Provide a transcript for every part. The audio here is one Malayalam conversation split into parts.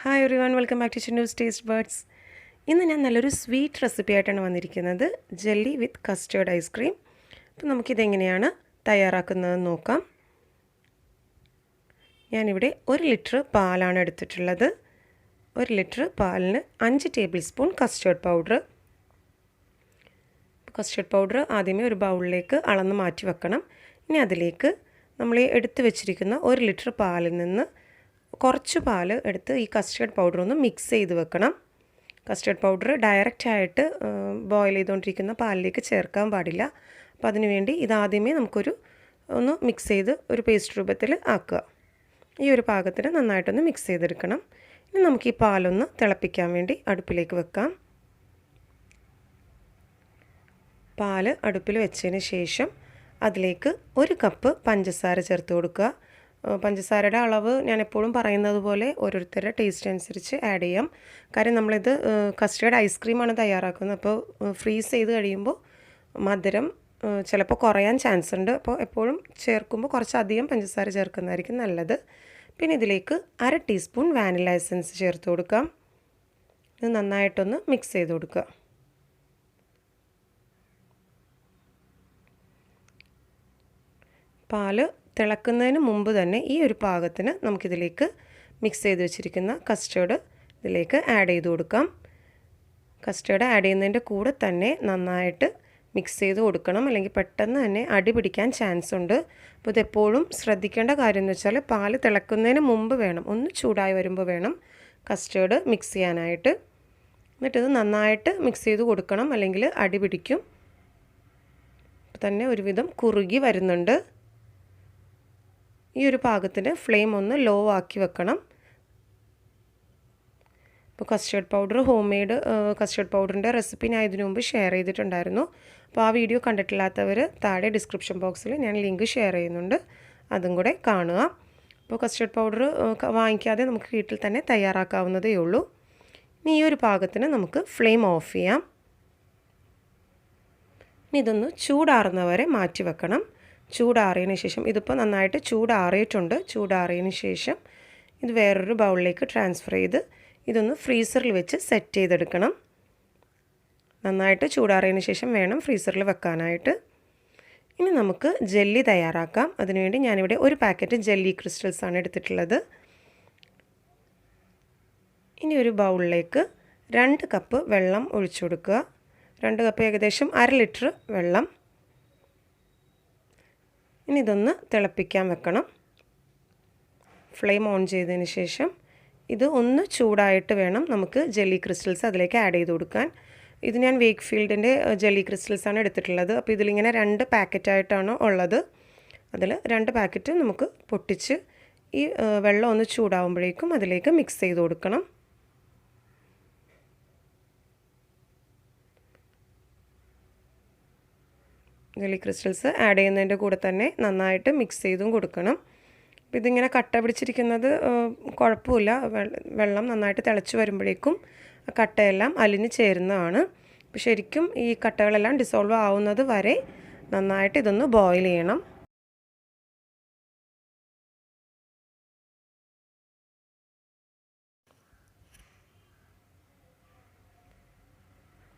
Hi everyone, welcome back to Chinnus Taste Buds. ഇന്ന് ഞാൻ നല്ലൊരു സ്വീറ്റ് റെസിപ്പി ആയിട്ടാണ് വന്നിരിക്കുന്നത്. ജെല്ലി വിത്ത് കസ്റ്റേർഡ് ഐസ്ക്രീം. അപ്പോൾ നമുക്കിതെങ്ങനെയാണ് തയ്യാറാക്കുന്നതെന്ന് നോക്കാം. ഞാനിവിടെ 1 ലിറ്റർ പാലാണ് എടുത്തിട്ടുള്ളത്. 1 ലിറ്റർ പാലിന് 5 table spoon custard powder. Custard powder ആദ്യമേ ഒരു ബൗളിലേക്ക് അളന്ന് മാറ്റി വെക്കണം. ഇനി അതിലേക്ക് നമ്മൾ എടുത്തു വെച്ചിരിക്കുന്ന 1 ലിറ്റർ പാലിൽ നിന്ന് കുറച്ച് പാൽ എടുത്ത് ഈ കസ്റ്റേർഡ് പൗഡർ ഒന്ന് മിക്സ് ചെയ്ത് വെക്കണം. കസ്റ്റേർഡ് പൗഡർ ഡയറക്റ്റായിട്ട് ബോയിൽ ചെയ്തുകൊണ്ടിരിക്കുന്ന പാലിലേക്ക് ചേർക്കാൻ പാടില്ല. അപ്പോൾ അതിനുവേണ്ടി ഇതാദ്യമേ നമുക്കൊരു ഒന്ന് മിക്സ് ചെയ്ത് ഒരു പേസ്റ്റ് രൂപത്തിൽ ആക്കുക. ഈ ഒരു പാകത്തിന് നന്നായിട്ടൊന്ന് മിക്സ് ചെയ്തെടുക്കണം. ഇനി നമുക്ക് ഈ പാലൊന്ന് തിളപ്പിക്കാൻ വേണ്ടി അടുപ്പിലേക്ക് വെക്കാം. പാല് അടുപ്പിൽ വെച്ചതിന് ശേഷം അതിലേക്ക് 1 കപ്പ് പഞ്ചസാര ചേർത്ത് കൊടുക്കുക. പഞ്ചസാരയുടെ അളവ് ഞാൻ എപ്പോഴും പറയുന്നത് പോലെ ഓരോരുത്തരുടെ ടേസ്റ്റ് അനുസരിച്ച് ആഡ് ചെയ്യാം. കാര്യം നമ്മളിത് കസ്റ്റേർഡ് ഐസ്ക്രീമാണ് തയ്യാറാക്കുന്നത്. അപ്പോൾ ഫ്രീസ് ചെയ്ത് കഴിയുമ്പോൾ മധുരം ചിലപ്പോൾ കുറയാൻ ചാൻസ് ഉണ്ട്. അപ്പോൾ എപ്പോഴും ചേർക്കുമ്പോൾ കുറച്ചധികം പഞ്ചസാര ചേർക്കുന്നതായിരിക്കും നല്ലത്. പിന്നെ ഇതിലേക്ക് 1/2 ടീസ്പൂൺ വാനില എസൻസ് ചേർത്ത് കൊടുക്കാം. ഇത് നന്നായിട്ടൊന്ന് മിക്സ് ചെയ്ത് കൊടുക്കുക. പാല് തിളക്കുന്നതിന് മുമ്പ് തന്നെ ഈ ഒരു പാകത്തിന് നമുക്കിതിലേക്ക് മിക്സ് ചെയ്ത് വെച്ചിരിക്കുന്ന കസ്റ്റേർഡ് ഇതിലേക്ക് ആഡ് ചെയ്ത് കൊടുക്കാം. കസ്റ്റേർഡ് ആഡ് ചെയ്യുന്നതിൻ്റെ കൂടെ തന്നെ നന്നായിട്ട് മിക്സ് ചെയ്ത് കൊടുക്കണം, അല്ലെങ്കിൽ പെട്ടെന്ന് തന്നെ അടി പിടിക്കാൻ ചാൻസ് ഉണ്ട്. അപ്പോൾ ഇതെപ്പോഴും ശ്രദ്ധിക്കേണ്ട കാര്യം എന്ന് വെച്ചാൽ പാല് തിളക്കുന്നതിന് മുമ്പ് വേണം, ഒന്ന് ചൂടായി വരുമ്പോൾ വേണം കസ്റ്റേർഡ് മിക്സ് ചെയ്യാനായിട്ട്. എന്നിട്ടിത് നന്നായിട്ട് മിക്സ് ചെയ്ത് കൊടുക്കണം, അല്ലെങ്കിൽ അടി പിടിക്കും. അപ്പോൾ തന്നെ ഒരുവിധം കുറുകി വരുന്നുണ്ട്. ഈ ഒരു പാകത്തിന് ഫ്ലെയിം ഒന്ന് ലോ ആക്കി വെക്കണം. ഇപ്പോൾ custard powder homemade custard പൗഡറിൻ്റെ റെസിപ്പി ഞാൻ ഇതിനു മുമ്പ് ഷെയർ ചെയ്തിട്ടുണ്ടായിരുന്നു. അപ്പോൾ ആ വീഡിയോ കണ്ടിട്ടില്ലാത്തവർ താഴെ ഡിസ്ക്രിപ്ഷൻ ബോക്സിൽ ഞാൻ ലിങ്ക് ഷെയർ ചെയ്യുന്നുണ്ട്, അതും കൂടെ കാണുക. അപ്പോൾ കസ്റ്റേർഡ് പൗഡർ വാങ്ങിക്കാതെ നമുക്ക് വീട്ടിൽ തന്നെ തയ്യാറാക്കാവുന്നതേ ഉള്ളൂ. ഇനി ഈ ഒരു പാകത്തിന് നമുക്ക് ഫ്ലെയിം ഓഫ് ചെയ്യാം. ഇനി ഇതൊന്ന് ചൂടാറുന്നവരെ മാറ്റി വെക്കണം. ചൂടാറിയതിന് ശേഷം ഇതിപ്പോൾ നന്നായിട്ട് ചൂടാറിയിട്ടുണ്ട്. ചൂടാറിയതിന് ശേഷം ഇത് വേറൊരു ബൗളിലേക്ക് ട്രാൻസ്ഫർ ചെയ്ത് ഇതൊന്ന് ഫ്രീസറിൽ വെച്ച് സെറ്റ് ചെയ്തെടുക്കണം. നന്നായിട്ട് ചൂടാറിയതിന് ശേഷം വേണം ഫ്രീസറിൽ വെക്കാനായിട്ട്. ഇനി നമുക്ക് ജെല്ലി തയ്യാറാക്കാം. അതിനുവേണ്ടി ഞാനിവിടെ 1 പാക്കറ്റ് ജെല്ലി ക്രിസ്റ്റൽസ് ആണ് എടുത്തിട്ടുള്ളത്. ഇനി ഒരു ബൗളിലേക്ക് 2 കപ്പ് വെള്ളം ഒഴിച്ചു കൊടുക്കുക. 2 കപ്പ് ഏകദേശം 1/2 ലിറ്റർ വെള്ളം. ഇനി ഇതൊന്ന് തിളപ്പിക്കാൻ വെക്കണം. ഫ്ലെയിം ഓൺ ചെയ്തതിന് ശേഷം ഇത് ഒന്ന് ചൂടായിട്ട് വേണം നമുക്ക് ജെല്ലി ക്രിസ്റ്റൽസ് അതിലേക്ക് ആഡ് ചെയ്ത് കൊടുക്കാൻ. ഇത് ഞാൻ വേക്ക്ഫീൽഡിൻ്റെ ജെല്ലി ക്രിസ്റ്റൽസ് ആണ് എടുത്തിട്ടുള്ളത്. അപ്പോൾ ഇതിലിങ്ങനെ 2 പാക്കറ്റായിട്ടാണ് ഉള്ളത്. അതിൽ 2 പാക്കറ്റ് നമുക്ക് പൊട്ടിച്ച് ഈ വെള്ളം ഒന്ന് ചൂടാവുമ്പോഴേക്കും അതിലേക്ക് മിക്സ് ചെയ്ത് കൊടുക്കണം. ജെല്ലി ക്രിസ്റ്റൽസ് ആഡ് ചെയ്യുന്നതിൻ്റെ കൂടെ തന്നെ നന്നായിട്ട് മിക്സ് ചെയ്തും കൊടുക്കണം. അപ്പോൾ ഇതിങ്ങനെ കട്ട പിടിച്ചിരിക്കുന്നത് കുഴപ്പമില്ല. വെള്ളം നന്നായിട്ട് തിളച്ച് വരുമ്പോഴേക്കും കട്ടയെല്ലാം അലിഞ്ഞ് ചേരുന്നതാണ്. അപ്പോൾ ശരിക്കും ഈ കട്ടകളെല്ലാം ഡിസോൾവ് ആവുന്നത് വരെ നന്നായിട്ട് ഇതൊന്ന് ബോയിൽ ചെയ്യണം.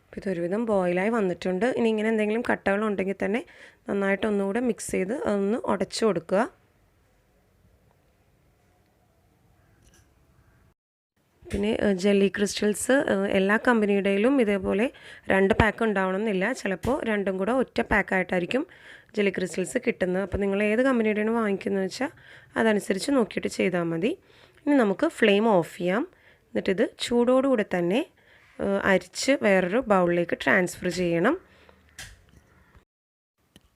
അപ്പോൾ ഇതൊരുവിധം ബോയിലായി വന്നിട്ടുണ്ട്. ഇനി ഇങ്ങനെ എന്തെങ്കിലും കട്ടകളുണ്ടെങ്കിൽ തന്നെ നന്നായിട്ട് ഒന്നുകൂടെ മിക്സ് ചെയ്ത് അതൊന്ന് ഉടച്ചു കൊടുക്കുക. പിന്നെ ജെല്ലി ക്രിസ്റ്റൽസ് എല്ലാ കമ്പനിയുടെയിലും ഇതേപോലെ 2 പാക്ക് ഉണ്ടാവണമെന്നില്ല. ചിലപ്പോൾ 2ഉം കൂടെ ഒറ്റ പാക്കായിട്ടായിരിക്കും ജെല്ലി ക്രിസ്റ്റൽസ് കിട്ടുന്നത്. അപ്പോൾ നിങ്ങൾ ഏത് കമ്പനിയുടെയാണ് വാങ്ങിക്കുന്നത് വെച്ചാൽ അതനുസരിച്ച് നോക്കിയിട്ട് ചെയ്താൽ മതി. ഇനി നമുക്ക് ഫ്ലെയിം ഓഫ് ചെയ്യാം. എന്നിട്ടിത് ചൂടോടുകൂടെ തന്നെ അരിച്ച് വേറൊരു ബൗളിലേക്ക് ട്രാൻസ്ഫർ ചെയ്യണം.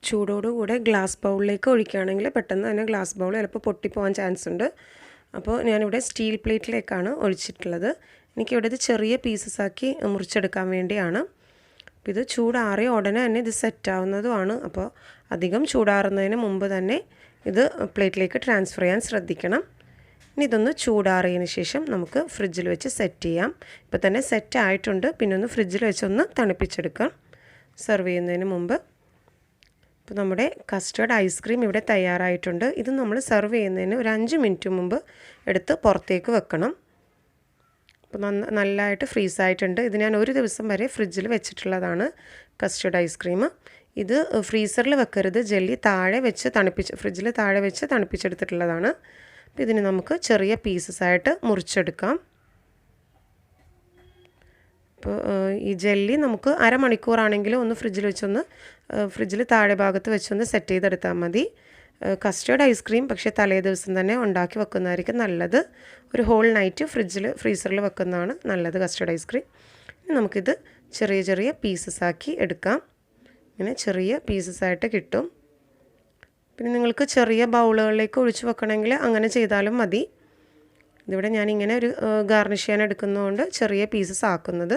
ചൂടോടുകൂടെ ഗ്ലാസ് ബൗളിലേക്ക് ഒഴിക്കുകയാണെങ്കിൽ പെട്ടെന്ന് തന്നെ ഗ്ലാസ് ബൗൾ ചിലപ്പോൾ പൊട്ടിപ്പോകാൻ ചാൻസ് ഉണ്ട്. അപ്പോൾ ഞാനിവിടെ സ്റ്റീൽ പ്ലേറ്റിലേക്കാണ് ഒഴിച്ചിട്ടുള്ളത്. എനിക്കിവിടെ ഇത് ചെറിയ പീസസാക്കി മുറിച്ചെടുക്കാൻ വേണ്ടിയാണ്. അപ്പോൾ ഇത് ചൂടാറിയ ഉടനെ തന്നെ ഇത് സെറ്റാവുന്നതുമാണ്. അപ്പോൾ അധികം ചൂടാറുന്നതിന് മുമ്പ് തന്നെ ഇത് പ്ലേറ്റിലേക്ക് ട്രാൻസ്ഫർ ചെയ്യാൻ ശ്രദ്ധിക്കണം. ഇനി ഇതൊന്ന് ചൂടാറിയതിന് ശേഷം നമുക്ക് ഫ്രിഡ്ജിൽ വെച്ച് സെറ്റ് ചെയ്യാം. ഇപ്പോൾ തന്നെ സെറ്റ് ആയിട്ടുണ്ട്. പിന്നെ ഒന്ന് ഫ്രിഡ്ജിൽ വെച്ചൊന്ന് തണുപ്പിച്ചെടുക്കാം സെർവ് ചെയ്യുന്നതിന് മുമ്പ്. അപ്പോൾ നമ്മുടെ കസ്റ്റേർഡ് ഐസ്ക്രീം ഇവിടെ തയ്യാറായിട്ടുണ്ട്. ഇത് നമ്മൾ സെർവ് ചെയ്യുന്നതിന് ഒരു 5 മിനിറ്റ് മുമ്പ് എടുത്ത് പുറത്തേക്ക് വെക്കണം. അപ്പോൾ നല്ലതായിട്ട് ഫ്രീസായിട്ടുണ്ട്. ഇത് ഞാൻ ഒരു ദിവസം വരെ ഫ്രിഡ്ജിൽ വെച്ചിട്ടുള്ളതാണ് കസ്റ്റർഡ് ഐസ്ക്രീം. ഇത് ഫ്രീസറിൽ വെക്കരുത്, ജെല്ലി താഴെ വെച്ച് ഫ്രിഡ്ജിൽ താഴെ വെച്ച് തണുപ്പിച്ചെടുത്തിട്ടുള്ളതാണ്. അപ്പോൾ ഇതിന് നമുക്ക് ചെറിയ പീസസായിട്ട് മുറിച്ചെടുക്കാം. അപ്പോൾ ഈ ജെല്ലി നമുക്ക് അരമണിക്കൂറാണെങ്കിലും ഒന്ന് ഫ്രിഡ്ജിൽ താഴെ ഭാഗത്ത് വെച്ചൊന്ന് സെറ്റ് ചെയ്തെടുത്താൽ മതി. കസ്റ്റേർഡ് ഐസ്ക്രീം പക്ഷേ തലേ ദിവസം തന്നെ ഉണ്ടാക്കി വെക്കുന്നതായിരിക്കും നല്ലത്. ഒരു ഹോൾ നൈറ്റ് ഫ്രീസറിൽ വെക്കുന്നതാണ് നല്ലത് കസ്റ്റേർഡ് ഐസ്ക്രീം. നമുക്കിത് ചെറിയ ചെറിയ പീസസാക്കി എടുക്കാം. ഇങ്ങനെ ചെറിയ പീസസായിട്ട് കിട്ടും. പിന്നെ നിങ്ങൾക്ക് ചെറിയ ബൗളുകളിലേക്ക് ഒഴിച്ച് വെക്കണമെങ്കിൽ അങ്ങനെ ചെയ്താലും മതി. ഇതിവിടെ ഞാനിങ്ങനെ ഒരു ഗാർണിഷ് ചെയ്യാൻ എടുക്കുന്നതുകൊണ്ട് ചെറിയ പീസസ് ആക്കുന്നത്.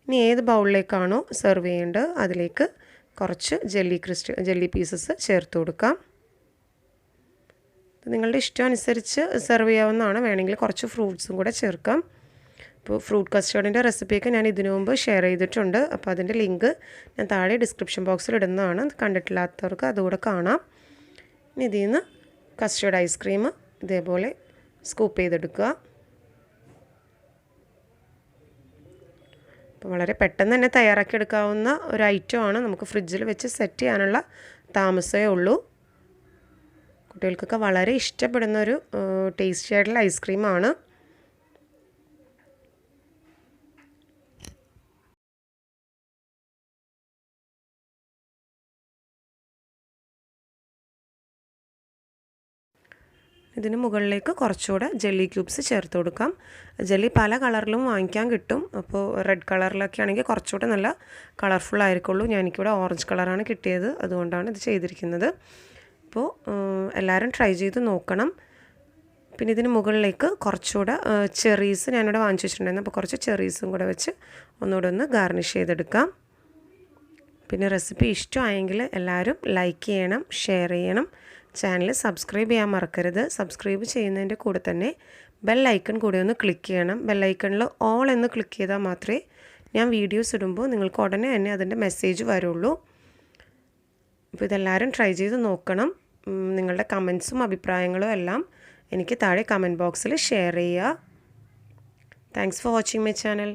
ഇനി ഏത് ബൗളിലേക്കാണോ സെർവ് ചെയ്യേണ്ടത് അതിലേക്ക് കുറച്ച് ജെല്ലി പീസസ് ചേർത്ത് കൊടുക്കാം. നിങ്ങളുടെ ഇഷ്ടം അനുസരിച്ച് സെർവ് ചെയ്യാവുന്നതാണ്. വേണമെങ്കിൽ കുറച്ച് ഫ്രൂട്ട്സും കൂടെ ചേർക്കാം. അപ്പോൾ ഫ്രൂട്ട് കസ്റ്റേർഡിൻ്റെ റെസിപ്പിയൊക്കെ ഞാൻ ഇതിനു മുമ്പ് ഷെയർ ചെയ്തിട്ടുണ്ട്. അപ്പോൾ അതിൻ്റെ ലിങ്ക് ഞാൻ താഴെ ഡിസ്ക്രിപ്ഷൻ ബോക്സിൽ ഇടുന്നതാണ്. കണ്ടിട്ടില്ലാത്തവർക്ക് അതുകൂടെ കാണാം. ഇനി ഇതിൽ നിന്ന് കസ്റ്റേർഡ് ഐസ്ക്രീം ഇതേപോലെ സ്കൂപ്പ് ചെയ്തെടുക്കുക. അപ്പോൾ വളരെ പെട്ടെന്ന് തന്നെ തയ്യാറാക്കി എടുക്കാവുന്ന ഒരു ഐറ്റമാണ്. നമുക്ക് ഫ്രിഡ്ജിൽ വെച്ച് സെറ്റ് ചെയ്യാനുള്ള താമസമേ ഉള്ളൂ. കുട്ടികൾക്കൊക്കെ വളരെ ഇഷ്ടപ്പെടുന്നൊരു ടേസ്റ്റി ആയിട്ടുള്ള ഐസ്ക്രീമാണ്. ഇതിന് മുകളിലേക്ക് കുറച്ചുകൂടെ ജെല്ലി ക്യൂബ്സ് ചേർത്ത് കൊടുക്കാം. ജെല്ലി പല കളറിലും വാങ്ങിക്കാൻ കിട്ടും. അപ്പോൾ റെഡ് കളറിലൊക്കെ ആണെങ്കിൽ കുറച്ചുകൂടെ നല്ല കളർഫുൾ ആയിരിക്കുള്ളൂ. എനിക്കിവിടെ ഓറഞ്ച് കളറാണ് കിട്ടിയത്, അതുകൊണ്ടാണ് ഇത് ചെയ്തിരിക്കുന്നത്. അപ്പോൾ എല്ലാവരും ട്രൈ ചെയ്ത് നോക്കണം. പിന്നെ ഇതിന് മുകളിലേക്ക് കുറച്ചുകൂടെ ചെറീസ് ഞാനിവിടെ വാങ്ങിച്ചു വെച്ചിട്ടുണ്ടായിരുന്നു. അപ്പോൾ കുറച്ച് ചെറീസും കൂടെ വെച്ച് ഒന്നുകൂടെ ഒന്ന് ഗാർണിഷ് ചെയ്തെടുക്കാം. പിന്നെ റെസിപ്പി ഇഷ്ടമായെങ്കിൽ എല്ലാവരും ലൈക്ക് ചെയ്യണം, ഷെയർ ചെയ്യണം. ചാനൽ സബ്സ്ക്രൈബ് ചെയ്യാൻ മറക്കരുത്. സബ്സ്ക്രൈബ് ചെയ്യുന്നതിൻ്റെ കൂടെ തന്നെ ബെൽ ഐക്കൺ കൂടെ ഒന്ന് ക്ലിക്ക് ചെയ്യണം. ബെൽ ഐക്കണിൽ ഓൾ എന്ന് ക്ലിക്ക് ചെയ്താൽ മാത്രമേ ഞാൻ വീഡിയോസ് ഇടുമ്പോൾ നിങ്ങൾക്ക് ഉടനെ തന്നെ അതിൻ്റെ മെസ്സേജ് വരുള്ളൂ. അപ്പോൾ ഇതെല്ലാവരും ട്രൈ ചെയ്ത് നോക്കണം. നിങ്ങളുടെ കമൻസും അഭിപ്രായങ്ങളും എല്ലാം എനിക്ക് താഴെ കമൻറ്റ് ബോക്സിൽ ഷെയർ ചെയ്യുക. Thanks for watching my channel.